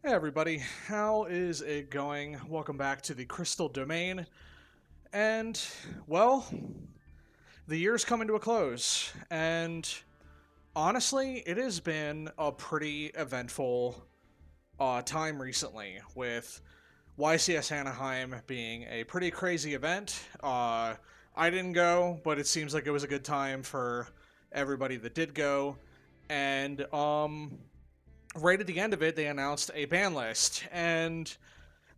Hey everybody, how is it going? Welcome back to the Crystal Domain. And, well, the year's coming to a close. And honestly, it has been a pretty eventful time recently, with YCS Anaheim being a pretty crazy event. I didn't go, but it seems like it was a good time for everybody that did go. And, right at the end of it, they announced a ban list. And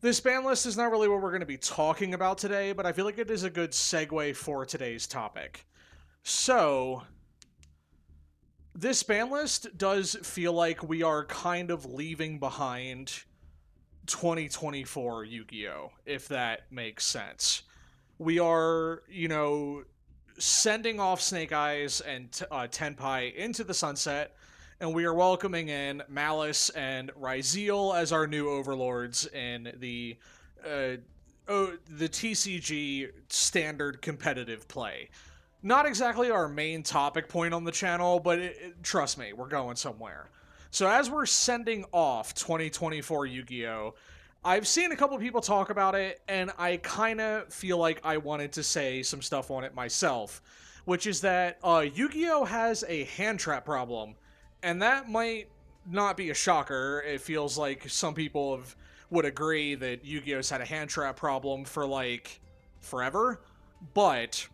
this ban list is not really what we're going to be talking about today, but I feel like it is a good segue for today's topic. So, this ban list does feel like we are kind of leaving behind 2024 Yu-Gi-Oh, if that makes sense. We are, sending off Snake Eyes and Tenpai into the sunset, and we are welcoming in Malice and Ryzeal as our new overlords in uh, the TCG standard competitive play. Not exactly our main topic point on the channel, but trust me, we're going somewhere. So as we're sending off 2024 Yu-Gi-Oh, I've seen a couple people talk about it, and I kind of feel like I wanted to say some stuff on it myself, which is that Yu-Gi-Oh has a hand trap problem, and that might not be a shocker. It feels like some people would agree that Yu-Gi-Oh's had a hand trap problem for like forever, but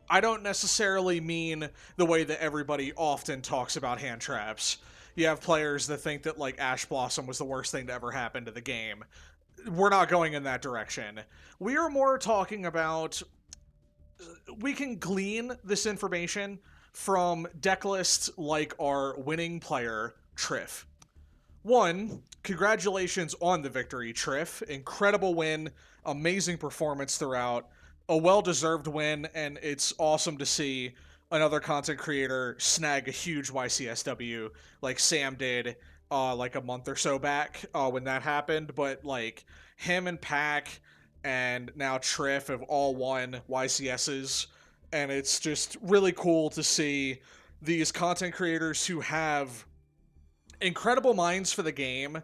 I don't necessarily mean the way that everybody often talks about hand traps. You have players that think that like Ash Blossom was the worst thing to ever happen to the game. We're not going in that direction. We are more talking about we can glean this information from deck lists like our winning player, Triff. One, congratulations on the victory, Triff. Incredible win, amazing performance throughout, a well deserved win, and it's awesome to see another content creator snag a huge YCSW like Sam did like a month or so back when that happened. But like him and Pack and now Triff have all won YCSs, and it's just really cool to see these content creators who have incredible minds for the game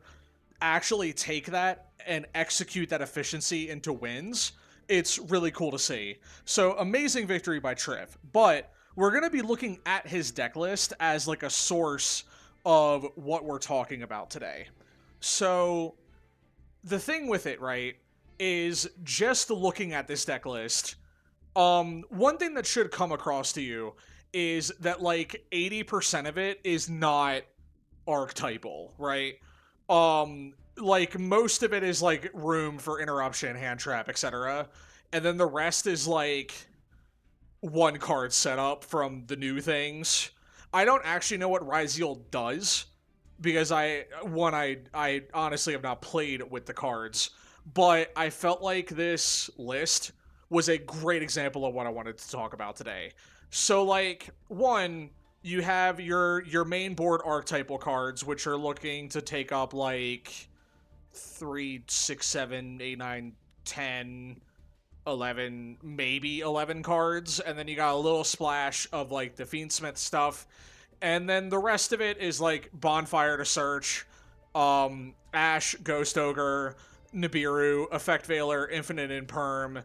actually take that and execute that efficiency into wins. It's really cool to see. So amazing victory by Triff. But we're going to be looking at his deck list as like a source of what we're talking about today. So the thing with it, right, is just looking at this deck list, one thing that should come across to you is that like 80% of it is not archetypal, right? Like most of it is like room for interruption, hand trap, etc. And then the rest is like one card setup from the new things. I don't actually know what Ryzeal does because I honestly have not played with the cards, but I felt like this list was a great example of what I wanted to talk about today. So like one, you have your main board archetypal cards, which are looking to take up like 3, 6, 7, 8, 9, 10, 11, maybe 11 cards, and then you got a little splash of like the Fiendsmith stuff, and then the rest of it is like Bonfire to Search, Ash, Ghost Ogre, Nibiru, Effect Veiler, Infinite Imperm,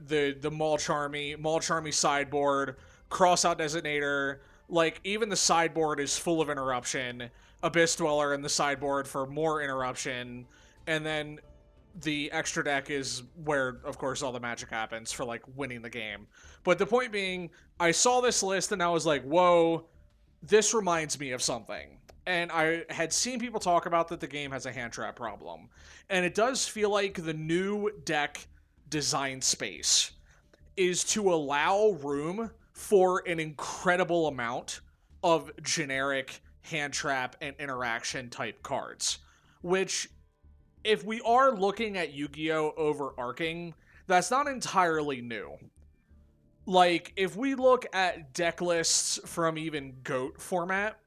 the Maul Charmy sideboard, Crossout Designator. Like even the sideboard is full of interruption. Abyss Dweller in the sideboard for more interruption, and then the extra deck is where, of course, all the magic happens for like winning the game. But the point being, I saw this list and I was like, whoa, this reminds me of something. And I had seen people talk about that the game has a hand trap problem. And it does feel like the new deck design space is to allow room for an incredible amount of generic hand trap and interaction type cards, which if we are looking at Yu-Gi-Oh! Overarching, that's not entirely new. Like, if we look at deck lists from even GOAT format,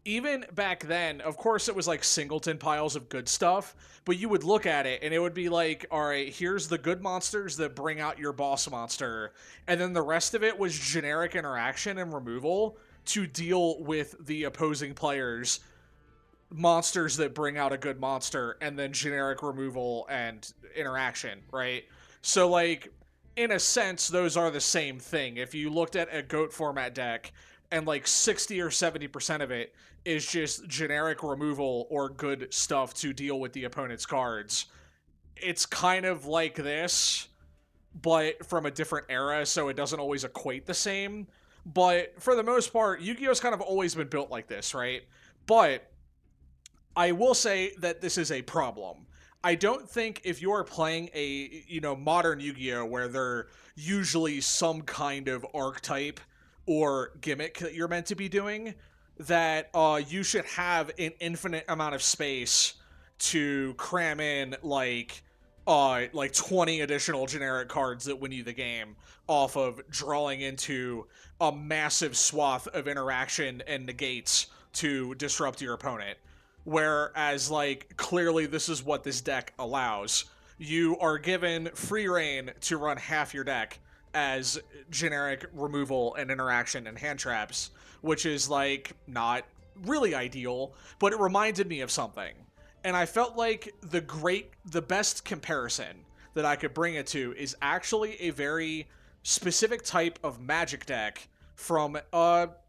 even back then, of course, it was like singleton piles of good stuff, but you would look at it and it would be like, all right, here's the good monsters that bring out your boss monster. And then the rest of it was generic interaction and removal to deal with the opposing players monsters that bring out a good monster, and then generic removal and interaction, right? So, like, in a sense, those are the same thing. If you looked at a goat format deck and like 60 or 70% of it is just generic removal or good stuff to deal with the opponent's cards, it's kind of like this, but from a different era, so it doesn't always equate the same. But for the most part, Yu-Gi-Oh's kind of always been built like this, right? But I will say that this is a problem. I don't think if you're playing a modern Yu-Gi-Oh where there usually some kind of archetype or gimmick that you're meant to be doing, that you should have an infinite amount of space to cram in like 20 additional generic cards that win you the game off of drawing into a massive swath of interaction and negates to disrupt your opponent. Whereas, like, clearly this is what this deck allows. You are given free reign to run half your deck as generic removal and interaction and hand traps, which is, like, not really ideal, but it reminded me of something. And I felt like the best comparison that I could bring it to is actually a very specific type of magic deck from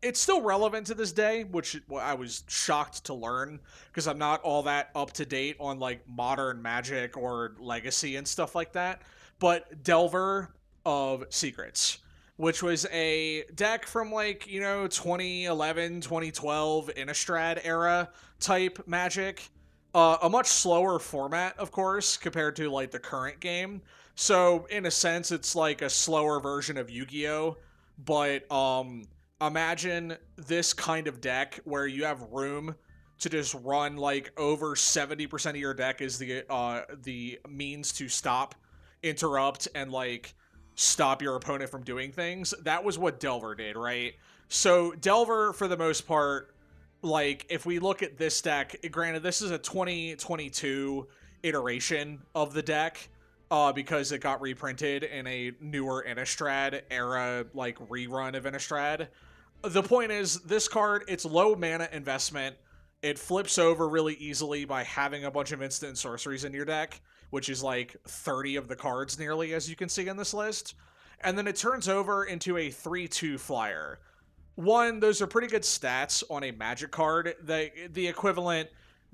it's still relevant to this day, which I was shocked to learn because I'm not all that up to date on like modern magic or legacy and stuff like that. But Delver of Secrets, which was a deck from like 2011 2012 Innistrad era type magic, a much slower format, of course, compared to like the current game. So in a sense, it's like a slower version of Yu-Gi-Oh. But imagine this kind of deck where you have room to just run like over 70% of your deck is the means to stop, interrupt, and like stop your opponent from doing things. That was what Delver did, right? So Delver, for the most part, like if we look at this deck, granted this is a 2022 iteration of the deck, because it got reprinted in a newer Innistrad era like rerun of Innistrad. The point is, this card, it's low mana investment. It flips over really easily by having a bunch of instant sorceries in your deck, which is like 30 of the cards nearly, as you can see in this list. And then it turns over into a 3/2 flyer. One, those are pretty good stats on a magic card. The equivalent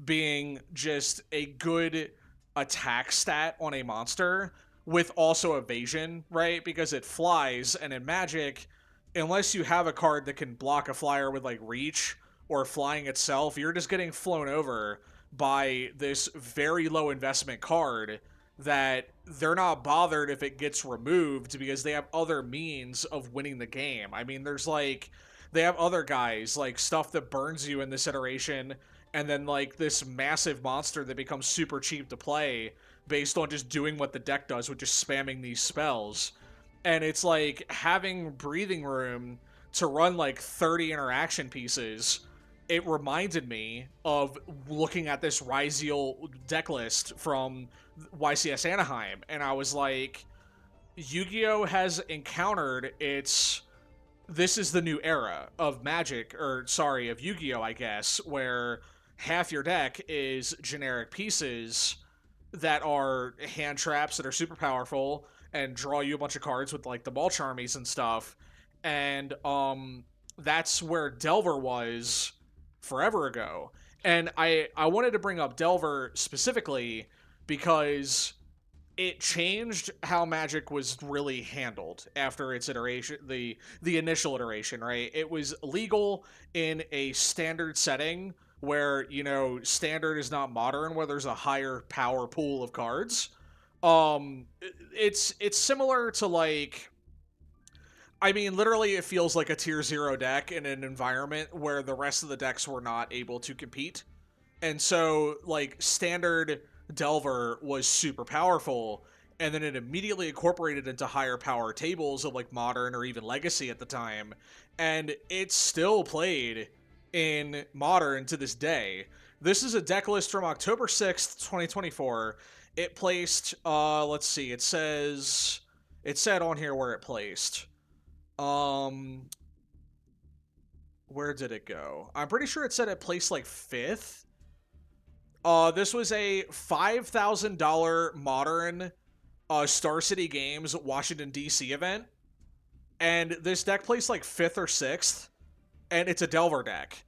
being just a good attack stat on a monster with also evasion, right? Because it flies, and in magic, unless you have a card that can block a flyer with like reach or flying itself, you're just getting flown over by this very low investment card that they're not bothered if it gets removed because they have other means of winning the game. I mean, there's like they have other guys like stuff that burns you in this iteration, and then like this massive monster that becomes super cheap to play based on just doing what the deck does, with just spamming these spells. And it's like having breathing room to run like 30 interaction pieces. It reminded me of looking at this Ryziel deck list from YCS Anaheim, and I was like, Yu-Gi-Oh has encountered its this is the new era of Magic, or sorry, of Yu-Gi-Oh, I guess, where half your deck is generic pieces that are hand traps that are super powerful and draw you a bunch of cards with like the ball charmies and stuff. And that's where Delver was forever ago. And I wanted to bring up Delver specifically because it changed how Magic was really handled after its iteration, the initial iteration, right? It was legal in a standard setting where standard is not modern, where there's a higher power pool of cards. It's similar to like, I mean, literally, it feels like a tier 0 deck in an environment where the rest of the decks were not able to compete. And so, like, standard Delver was super powerful, and then it immediately incorporated into higher power tables of, like, Modern or even Legacy at the time. And it's still played in Modern to this day. This is a deck list from October 6th, 2024. It placed, let's see, it said on here where it placed. Um, where did it go? I'm pretty sure it said it placed, like, 5th This was a $5,000 modern Star City Games Washington D.C. event, and this deck plays like fifth or sixth, and it's a Delver deck.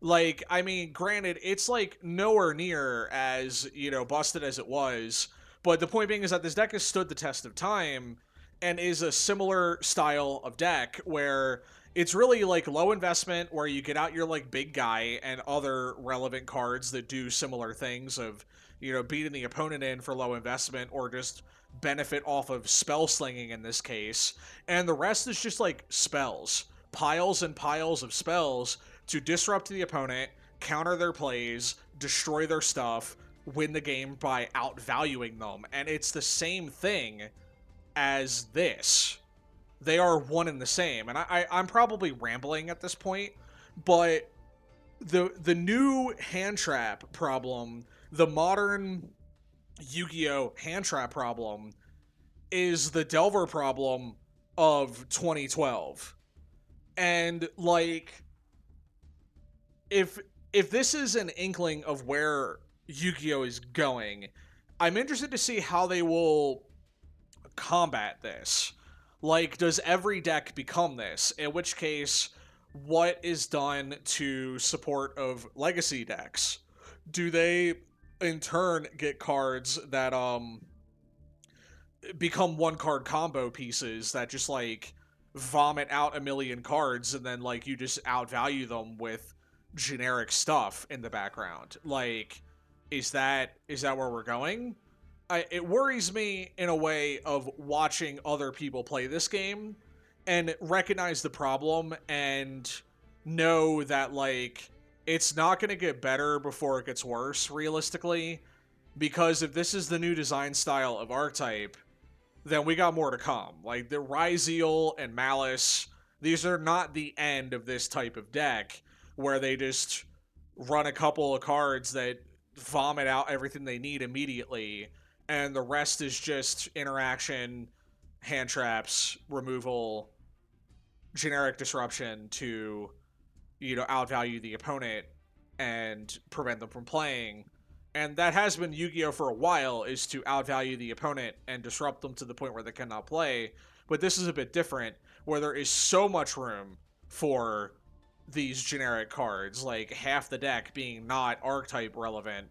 Like, I mean, granted, it's like nowhere near as, busted as it was, but the point being is that this deck has stood the test of time and is a similar style of deck where it's really like low investment, where you get out your like big guy and other relevant cards that do similar things of, beating the opponent in for low investment or just benefit off of spell slinging in this case. And the rest is just like spells, piles and piles of spells to disrupt the opponent, counter their plays, destroy their stuff, win the game by outvaluing them. And it's the same thing as this. They are one and the same. And I'm probably rambling at this point, but the new Handtrap problem, the modern Yu-Gi-Oh! Handtrap problem, is the Delver problem of 2012. And like, if this is an inkling of where Yu-Gi-Oh is going, I'm interested to see how they will combat this. Like, does every deck become this? In which case, what is done to support of legacy decks? Do they in turn get cards that become one card combo pieces that just like vomit out a million cards and then like you just outvalue them with generic stuff in the background? Like, is that where we're going? It worries me in a way of watching other people play this game and recognize the problem and know that like it's not going to get better before it gets worse realistically, because if this is the new design style of archetype, then we got more to come. Like the Ryzeal and Malice, these are not the end of this type of deck where they just run a couple of cards that vomit out everything they need immediately, and the rest is just interaction, hand traps, removal, generic disruption to, outvalue the opponent and prevent them from playing. And that has been Yu-Gi-Oh for a while, is to outvalue the opponent and disrupt them to the point where they cannot play. But this is a bit different, where there is so much room for these generic cards, like half the deck being not archetype relevant,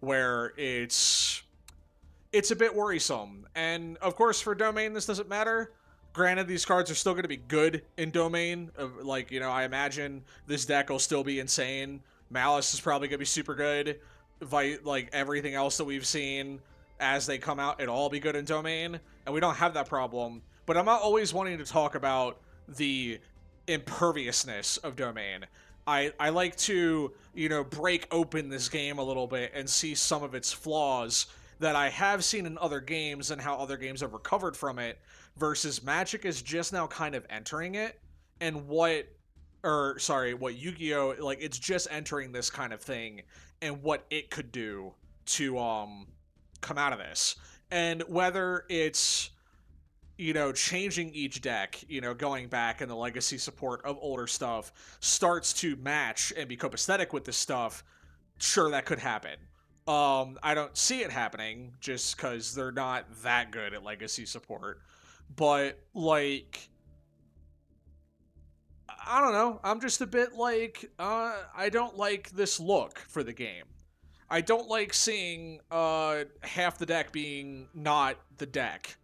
where it's a bit worrisome. And of course, for Domain, this doesn't matter. Granted, these cards are still going to be good in Domain. Like, I imagine this deck will still be insane. Malice is probably going to be super good. Like, everything else that we've seen as they come out, it'll all be good in Domain. And we don't have that problem. But I'm not always wanting to talk about the imperviousness of Domain. I like to, break open this game a little bit and see some of its flaws that I have seen in other games and how other games have recovered from it, versus Magic is just now kind of entering it, and what Yu-Gi-Oh, like, it's just entering this kind of thing and what it could do to come out of this. And whether it's, changing each deck, going back, and the legacy support of older stuff starts to match and be copacetic with this stuff, sure, that could happen. I don't see it happening just because they're not that good at legacy support. But, like, I don't know. I'm just a bit like, I don't like this look for the game. I don't like seeing half the deck being not the deck.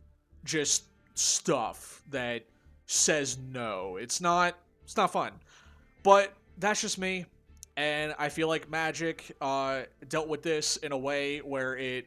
Just stuff that says no. It's not fun. But that's just me. And I feel like Magic dealt with this in a way where it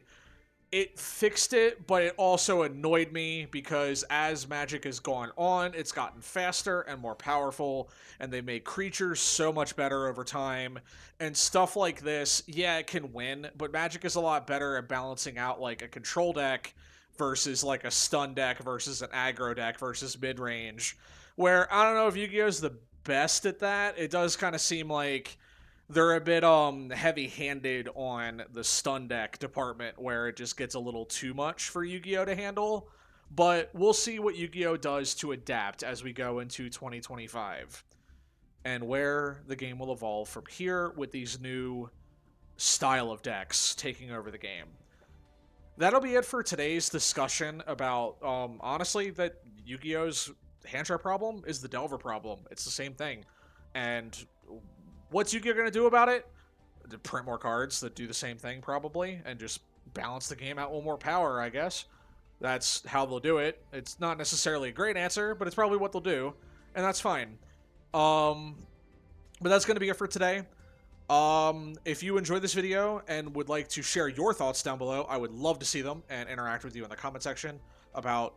fixed it, but it also annoyed me because as Magic has gone on, it's gotten faster and more powerful, and they make creatures so much better over time. And stuff like this, yeah, it can win, but Magic is a lot better at balancing out like a control deck versus like a stun deck versus an aggro deck versus mid-range, where I don't know if Yu-Gi-Oh's the best at that. It does kind of seem like they're a bit heavy-handed on the stun deck department, where it just gets a little too much for Yu-Gi-Oh to handle. But we'll see what Yu-Gi-Oh does to adapt as we go into 2025 and where the game will evolve from here with these new style of decks taking over the game. That'll be it for today's discussion about, honestly, that Yu-Gi-Oh's Handtrap problem is the Delver problem. It's the same thing. And what's Yu-Gi-Oh going to do about it? To print more cards that do the same thing, probably, and just balance the game out with more power, I guess. That's how they'll do it. It's not necessarily a great answer, but it's probably what they'll do, and that's fine. But that's going to be it for today. If you enjoyed this video and would like to share your thoughts down below, I would love to see them and interact with you in the comment section about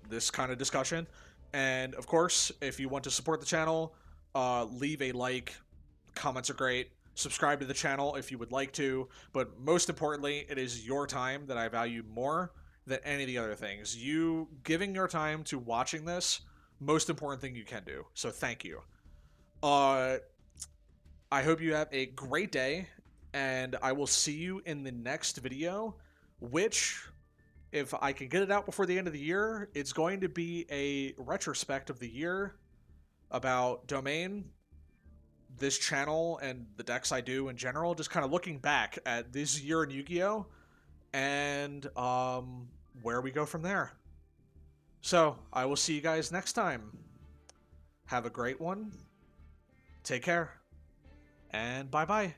this kind of discussion. And of course, if you want to support the channel, leave a like. Comments are great. Subscribe to the channel if you would like to. But most importantly, it is your time that I value more than any of the other things. You giving your time to watching this, most important thing you can do. So thank you. I hope you have a great day, and I will see you in the next video, which, if I can get it out before the end of the year, it's going to be a retrospect of the year about Domain, this channel, and the decks I do in general, just kind of looking back at this year in Yu-Gi-Oh! And where we go from there. So, I will see you guys next time. Have a great one. Take care. And bye-bye.